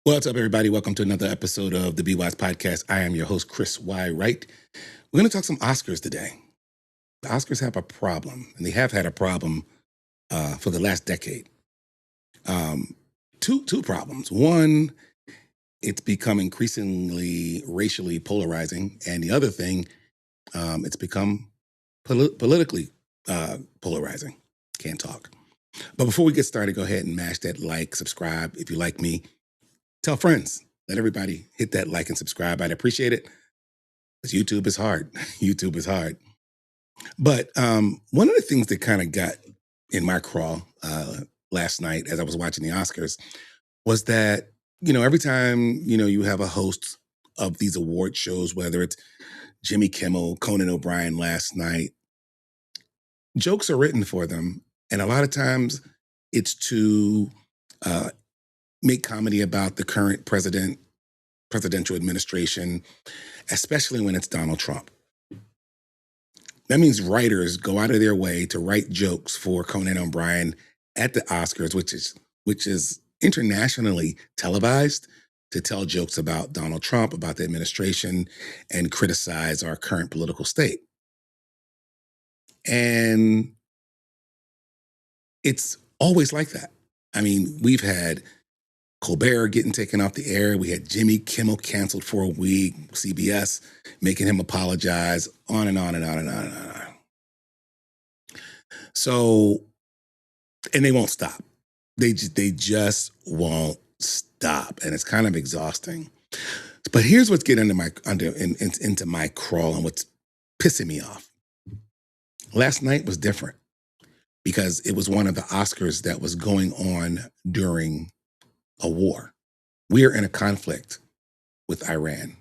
What's up, everybody? Welcome to another episode of the Be Wise Podcast. I am your host, Chris Y. Wright. We're going to talk some Oscars today. The Oscars have a problem, and they have had a problem for the last decade. Two problems. One, it's become increasingly racially polarizing, and the other thing, it's become politically polarizing. Can't talk. But before we get started, go ahead and mash that like, subscribe if you like me. Tell friends. Let everybody hit that like and subscribe. I'd appreciate it. Because YouTube is hard. YouTube is hard. But one of the things that kind of got in my craw last night as I was watching the Oscars was that, every time, you have a host of these award shows, whether it's Jimmy Kimmel, Conan O'Brien last night, jokes are written for them. And a lot of times it's to make comedy about the current presidential administration, especially when it's Donald Trump. That means writers go out of their way to write jokes for Conan O'Brien at the Oscars, which is internationally televised, to tell jokes about Donald Trump, about the administration, and criticize our current political state. And it's always like that. I mean, we've had Colbert getting taken off the air. We had Jimmy Kimmel canceled for a week, CBS making him apologize, on and on and on and on and on. So, and they won't stop. They just won't stop, and it's kind of exhausting. But here's what's getting into my crawl and what's pissing me off. Last night was different because it was one of the Oscars that was going on during a war. We are in a conflict with Iran.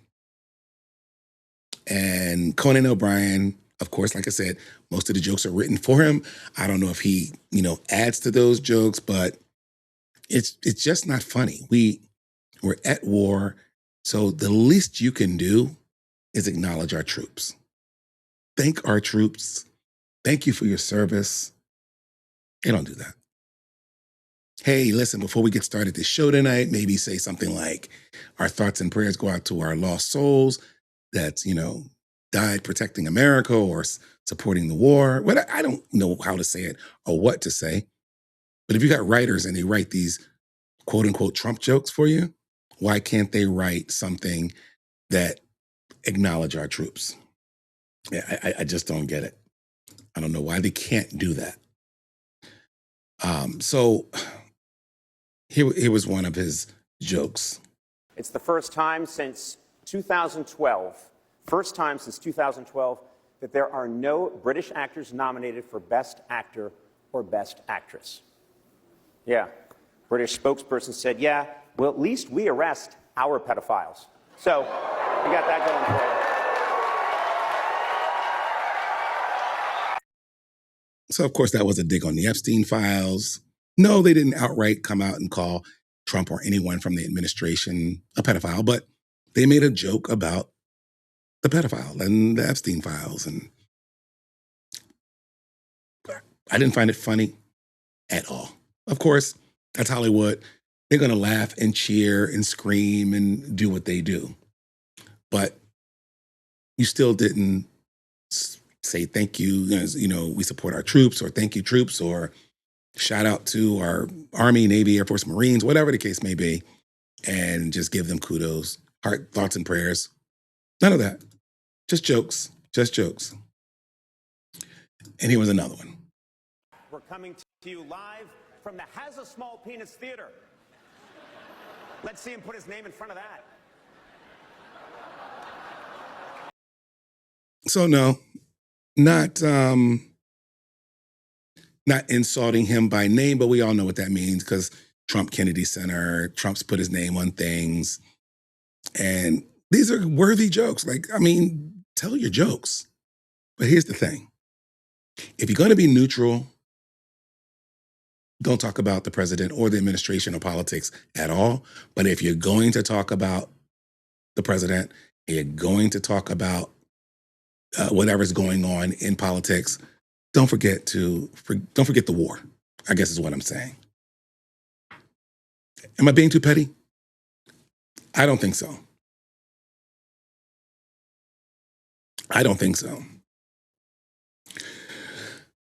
And Conan O'Brien, of course, like I said, most of the jokes are written for him. I don't know if he, adds to those jokes, but it's just not funny. We're at war. So the least you can do is acknowledge our troops. Thank our troops. Thank you for your service. They don't do that. Hey, listen, before we get started this show tonight, maybe say something like, our thoughts and prayers go out to our lost souls that's, died protecting America or supporting the war. But I don't know how to say it or what to say. But if you got writers and they write these quote unquote Trump jokes for you, why can't they write something that acknowledge our troops? Yeah, I just don't get it. I don't know why they can't do that. So here was one of his jokes. It's the first time since 2012, that there are no British actors nominated for Best Actor or Best Actress. Yeah, British spokesperson said, yeah, well, at least we arrest our pedophiles. So we got that going for you. So, of course, that was a dig on the Epstein files. No, they didn't outright come out and call Trump or anyone from the administration a pedophile, but they made a joke about the pedophile and the Epstein files. And I didn't find it funny at all. Of course, that's Hollywood. They're going to laugh and cheer and scream and do what they do. But you still didn't say thank you, we support our troops, or thank you troops, or shout out to our Army, Navy, Air Force, Marines, whatever the case may be, and just give them kudos, heart, thoughts, and prayers. None of that. Just jokes. And here was another one. We're coming to you live from the Has a Small Penis Theater. Let's see him put his name in front of that. So no, not insulting him by name, but we all know what that means because Trump Kennedy Center, Trump's put his name on things. And these are worthy jokes. Tell your jokes. But here's the thing. If you're going to be neutral, don't talk about the president or the administration or politics at all. But if you're going to talk about the president, you're going to talk about whatever's going on in politics, don't forget the war, I guess is what I'm saying. Am I being too petty? I don't think so. I don't think so.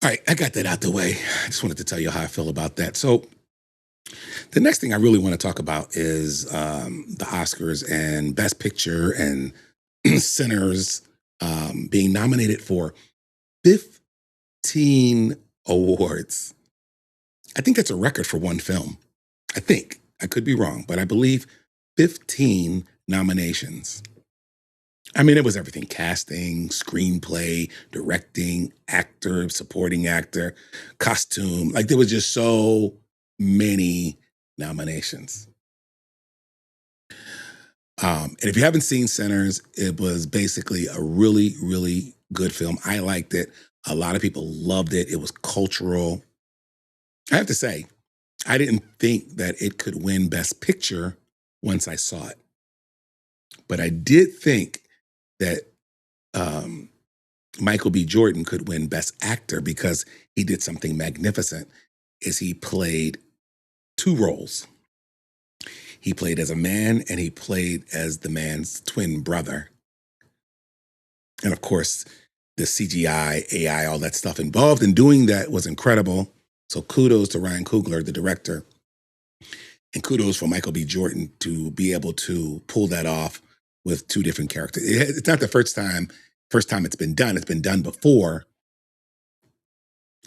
All right, I got that out the way. I just wanted to tell you how I feel about that. So, the next thing I really want to talk about is the Oscars and Best Picture and Sinners being nominated for 15 awards. I think that's a record for one film. I think. I could be wrong, but I believe 15 nominations. I mean, it was everything: casting, screenplay, directing, actor, supporting actor, costume. Like, there was just so many nominations. And if you haven't seen Sinners, it was basically a really, really good film. I liked it. A lot of people loved it. It was cultural. I have to say, I didn't think that it could win Best Picture once I saw it. But I did think that um, Michael B. Jordan could win Best Actor because he did something magnificent is he played two roles. He played as a man and he played as the man's twin brother. And of course, the CGI, AI, all that stuff involved in doing that was incredible. So kudos to Ryan Coogler, the director, and kudos for Michael B. Jordan to be able to pull that off with two different characters. It's not the first time it's been done. It's been done before.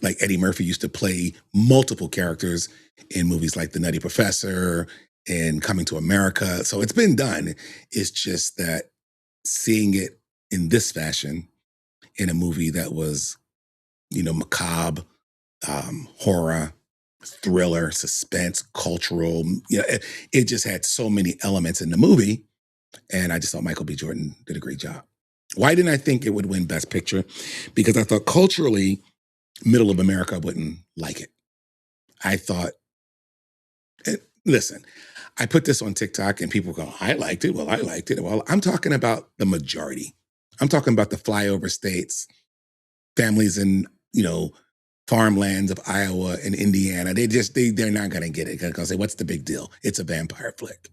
Like Eddie Murphy used to play multiple characters in movies like The Nutty Professor and Coming to America. So it's been done. It's just that seeing it in this fashion in a movie that was, macabre, horror, thriller, suspense, cultural, it just had so many elements in the movie. And I just thought Michael B. Jordan did a great job. Why didn't I think it would win Best Picture? Because I thought culturally, middle of America wouldn't like it. I thought, listen, I put this on TikTok and people go, I liked it. Well, I liked it. Well, I'm talking about the majority. I'm talking about the flyover states, families in, farmlands of Iowa and Indiana. They're not going to get it. Because say, what's the big deal? It's a vampire flick.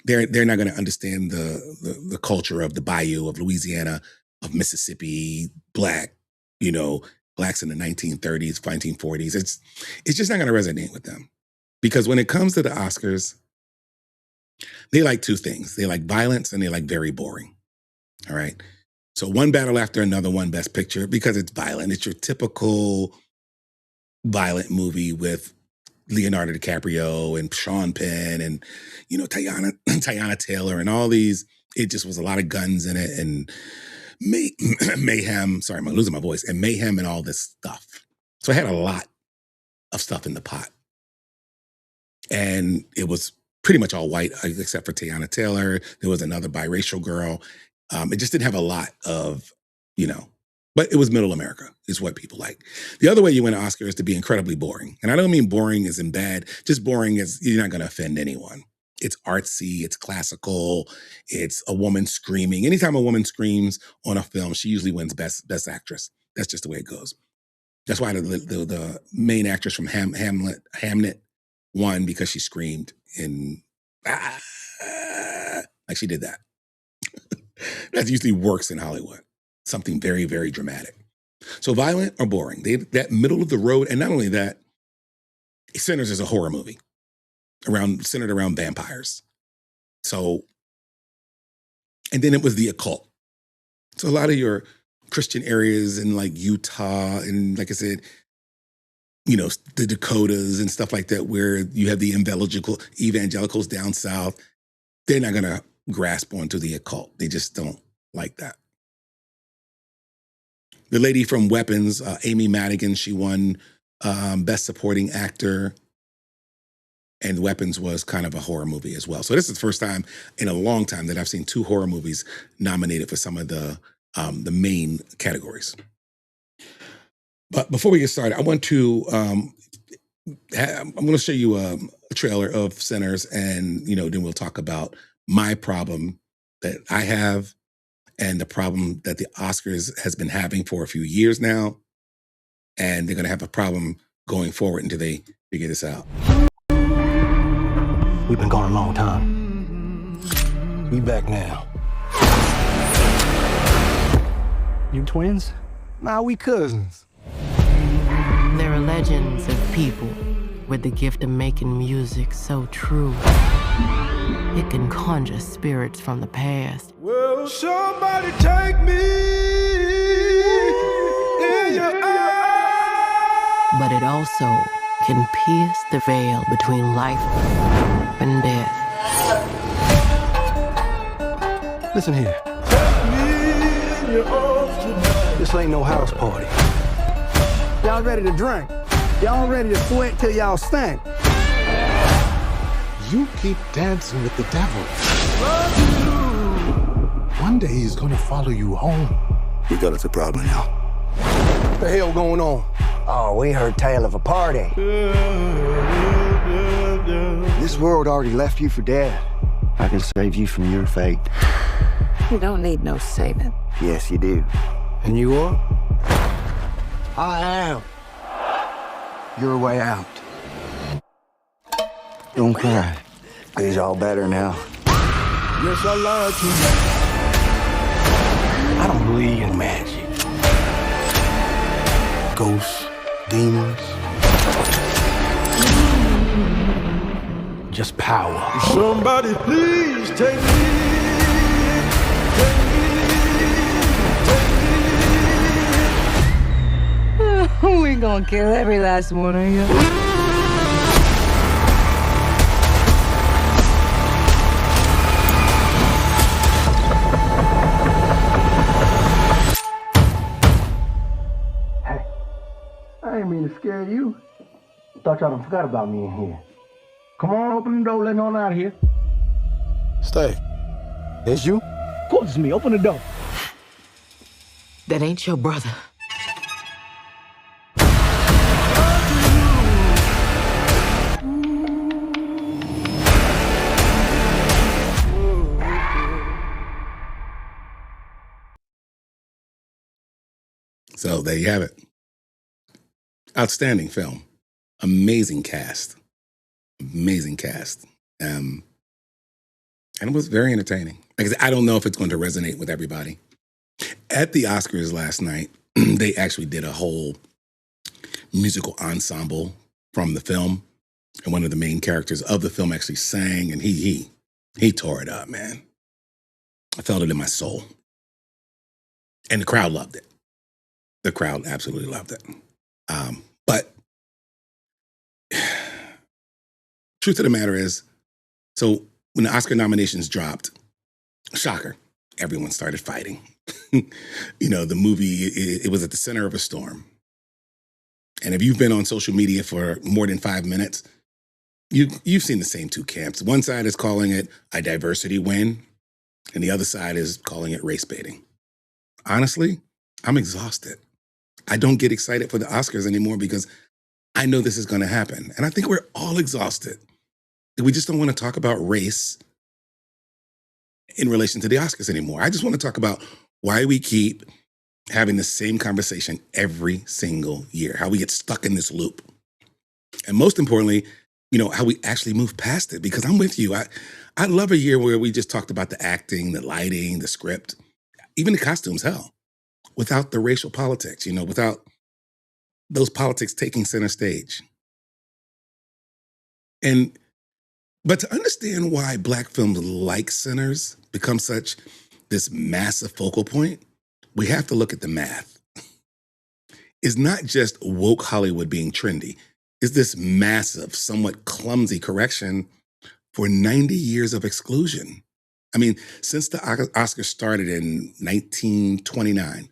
They're not going to understand the culture of the bayou of Louisiana, of Mississippi, blacks in the 1930s, 1940s. It's just not going to resonate with them. Because when it comes to the Oscars, they like two things. They like violence and they like very boring. All right. So one battle after another, one Best Picture, because it's violent. It's your typical violent movie with Leonardo DiCaprio and Sean Penn and, Teyana Taylor and all these. It just was a lot of guns in it and mayhem. Sorry, I'm losing my voice. And mayhem and all this stuff. So I had a lot of stuff in the pot. And it was pretty much all white, except for Teyana Taylor. There was another biracial girl. It just didn't have a lot of, but it was middle America is what people like. The other way you win an Oscar is to be incredibly boring. And I don't mean boring as in bad, just boring as you're not going to offend anyone. It's artsy, it's classical, it's a woman screaming. Anytime a woman screams on a film, she usually wins best actress. That's just the way it goes. That's why the main actress from Hamnet won, because she screamed in like she did that. That usually works in Hollywood. Something very, very dramatic. So violent or boring. That middle of the road, and not only that, Sinners is a horror movie centered around vampires. So, and then it was the occult. So a lot of your Christian areas in like Utah and, like I said, the Dakotas and stuff like that, where you have the evangelicals down south, they're not going to grasp onto the occult. They just don't like that. The lady from Weapons, Amy Madigan, she won Best Supporting Actor. And Weapons was kind of a horror movie as well. So this is the first time in a long time that I've seen two horror movies nominated for some of the main categories. But before we get started, I want to I'm going to show you a trailer of Sinners, and then we'll talk about my problem that I have and the problem that the Oscars has been having for a few years now, and they're going to have a problem going forward until they figure this out. We've been gone a long time. We back now. You twins? Nah, we cousins. There are legends of people with the gift of making music so true. It can conjure spirits from the past. Will somebody take me in your eyes? But it also can pierce the veil between life and death. Listen here. This ain't no house party. Y'all ready to drink? Y'all ready to sweat till y'all stink? You keep dancing with the devil. One day he's gonna follow you home. We got us a problem now. What the hell going on? Oh, we heard tale of a party. This world already left you for dead. I can save you from your fate. You don't need no saving. Yes, you do. And you are? I am. Your way out. Don't cry. It's all better now. Yes, I lied to you. I don't believe in magic. Ghosts, demons. Just power. Somebody please take me. We gonna kill every last one of you. Hey, I ain't mean to scare you. Thought y'all done forgot about me in here. Come on, open the door, let me on out of here. Stay. It's you? Of course it's me, open the door. That ain't your brother. So there you have it. Outstanding film. Amazing cast. Amazing cast. And it was very entertaining. Like I said, I don't know if it's going to resonate with everybody. At the Oscars last night, they actually did a whole musical ensemble from the film. And one of the main characters of the film actually sang, and he tore it up, man. I felt it in my soul. And the crowd loved it. The crowd absolutely loved it. But truth of the matter is, so when the Oscar nominations dropped, shocker, everyone started fighting. You know, the movie, it was at the center of a storm. And if you've been on social media for more than 5 minutes, you've seen the same two camps. One side is calling it a diversity win, and the other side is calling it race baiting. Honestly, I'm exhausted. I don't get excited for the Oscars anymore because I know this is going to happen. And I think we're all exhausted. We just don't want to talk about race in relation to the Oscars anymore. I just want to talk about why we keep having the same conversation every single year, how we get stuck in this loop. And most importantly, you know, how we actually move past it, because I'm with you. I love a year where we just talked about the acting, the lighting, the script, even the costumes, hell, without the racial politics, you know, without those politics taking center stage. But to understand why Black films like Sinners become such this massive focal point, we have to look at the math. It's not just woke Hollywood being trendy. It's this massive, somewhat clumsy correction for 90 years of exclusion. I mean, since the Oscars started in 1929,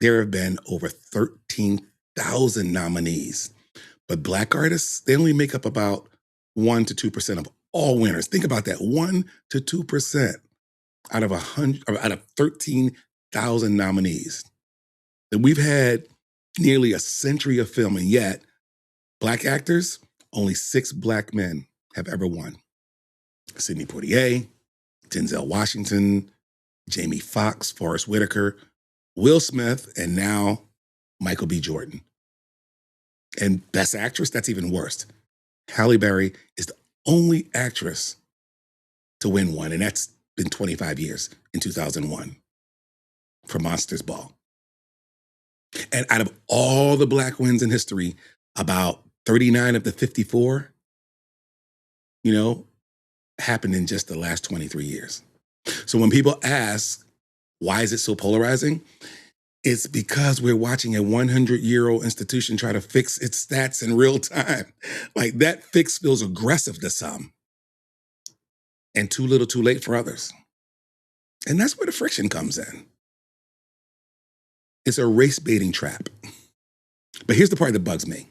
there have been over 13,000 nominees. But Black artists, they only make up about 1 to 2% of all winners. Think about that, 1 to 2% out of 13,000 nominees. And we've had nearly a century of film, and yet Black actors, only 6 Black men have ever won. Sidney Poitier, Denzel Washington, Jamie Foxx, Forrest Whitaker, Will Smith, and now Michael B. Jordan. And Best Actress, that's even worse. Halle Berry is the only actress to win one, and that's been 25 years in 2001 for Monsters Ball. And out of all the Black wins in history, about 39 of the 54, happened in just the last 23 years. So when people ask, why is it so polarizing? It's because we're watching a 100-year-old institution try to fix its stats in real time. Like, that fix feels aggressive to some and too little too late for others. And that's where the friction comes in. It's a race baiting trap. But here's the part that bugs me.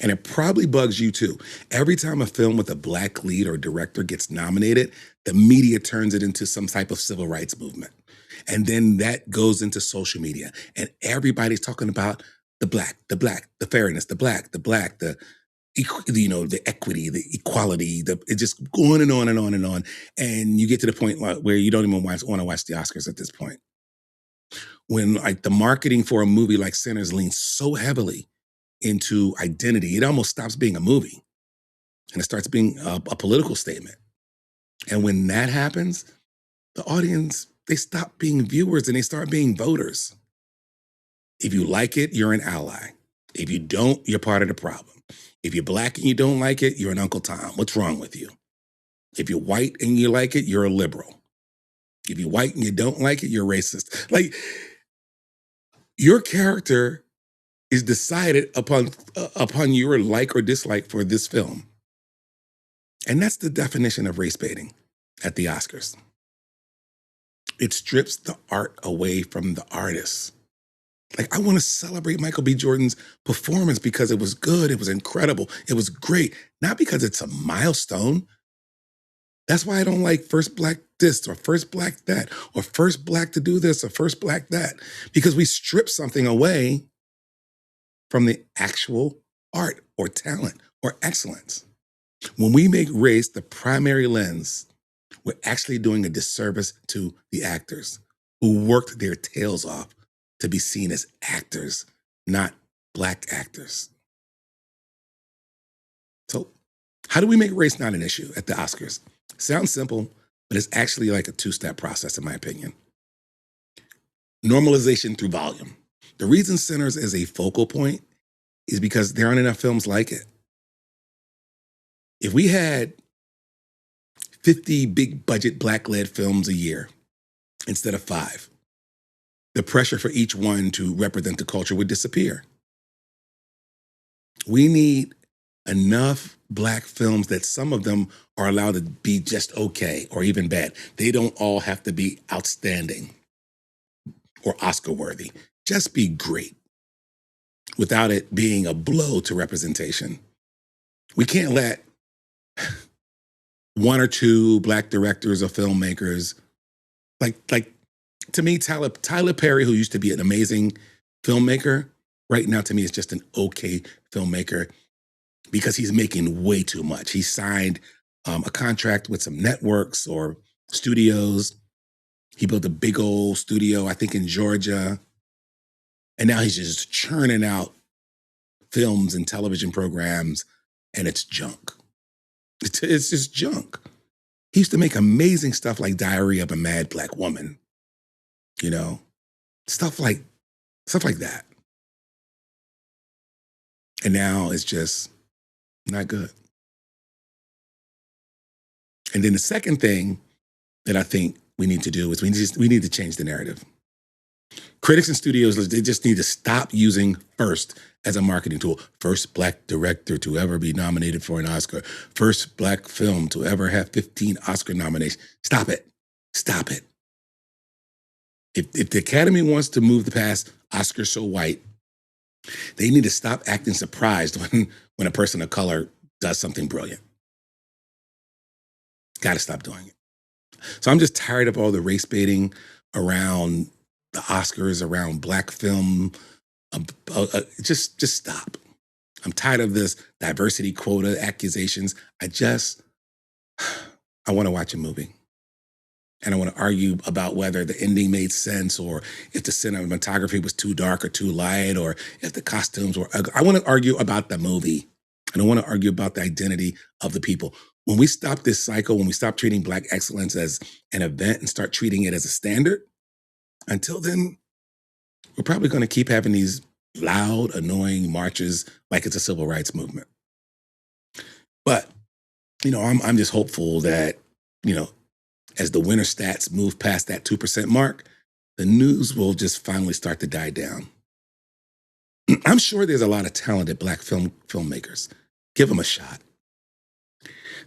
And it probably bugs you too. Every time a film with a Black lead or director gets nominated, the media turns it into some type of civil rights movement. And then that goes into social media. And everybody's talking about the Black, the fairness, the Black, the equity, the equality, it just going and on and on and on. And you get to the point where you don't even want to watch the Oscars at this point. When like the marketing for a movie like Sinners leans so heavily into identity, it almost stops being a movie and it starts being a political statement. And when that happens, the audience, they stop being viewers and they start being voters. If you like it, you're an ally. If you don't, you're part of the problem. If you're Black and you don't like it, you're an Uncle Tom. What's wrong with you? If you're white and you like it, you're a liberal. If you're white and you don't like it, you're racist. Like, your character is decided upon your like or dislike for this film. And that's the definition of race baiting at the Oscars. It strips the art away from the artists. Like, I want to celebrate Michael B. Jordan's performance because it was good, it was incredible, it was great, not because it's a milestone. That's why I don't like first Black this or first Black that or first Black to do this or first Black that, because we strip something away from the actual art or talent or excellence. When we make race the primary lens, we're actually doing a disservice to the actors who worked their tails off to be seen as actors, not Black actors. So how do we make race not an issue at the Oscars? Sounds simple, but it's actually like a two-step process, in my opinion. Normalization through volume. The reason Sinners is a focal point is because there aren't enough films like it. If we had 50 big budget Black-led films a year instead of 5, the pressure for each one to represent the culture would disappear. We need enough Black films that some of them are allowed to be just okay or even bad. They don't all have to be outstanding or Oscar-worthy. Just be great without it being a blow to representation. We can't let one or two Black directors or filmmakers, like to me, Tyler Perry, who used to be an amazing filmmaker, right now to me is just an okay filmmaker because he's making way too much. He signed a contract with some networks or studios. He built a big old studio, I think in Georgia. And now he's just churning out films and television programs, and it's junk. It's just junk. He used to make amazing stuff like Diary of a Mad Black Woman, stuff like that. And now it's just not good. And then the second thing that I think we need to do is we need to change the narrative. Critics and studios, they just need to stop using first as a marketing tool. First Black director to ever be nominated for an Oscar. First Black film to ever have 15 Oscar nominations. Stop it. Stop it. If the Academy wants to move the past Oscar so white, they need to stop acting surprised when a person of color does something brilliant. Got to stop doing it. So I'm just tired of all the race baiting around the Oscars, around Black film. Just stop. I'm tired of this diversity quota accusations. I want to watch a movie. And I want to argue about whether the ending made sense or if the cinematography was too dark or too light or if the costumes were ugly. I want to argue about the movie. I don't want to argue about the identity of the people. when we stop this cycle, when we stop treating Black excellence as an event and start treating it as a standard, until then, we're probably going to keep having these loud, annoying marches like it's a civil rights movement. But, I'm just hopeful that, as the winter stats move past that 2% mark, the news will just finally start to die down. I'm sure there's a lot of talented Black filmmakers. Give them a shot.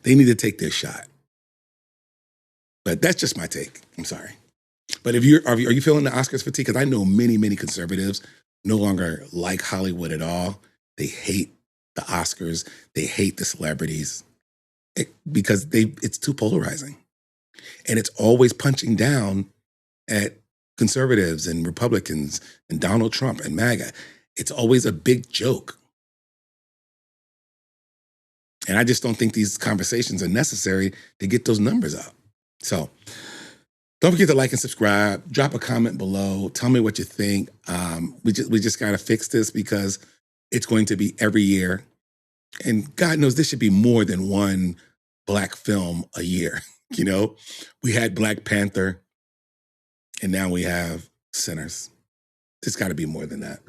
They need to take their shot. But that's just my take. I'm sorry. But are you feeling the Oscars fatigue? Because I know many, many conservatives no longer like Hollywood at all. They hate the Oscars. They hate the celebrities because it's too polarizing. And it's always punching down at conservatives and Republicans and Donald Trump and MAGA. It's always a big joke. And I just don't think these conversations are necessary to get those numbers up. So don't forget to like and subscribe. Drop a comment below. Tell me what you think. We just got to fix this because it's going to be every year. And God knows this should be more than one Black film a year. We had Black Panther, and now we have Sinners. It's got to be more than that.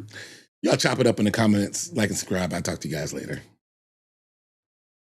Y'all chop it up in the comments. Like and subscribe. I'll talk to you guys later.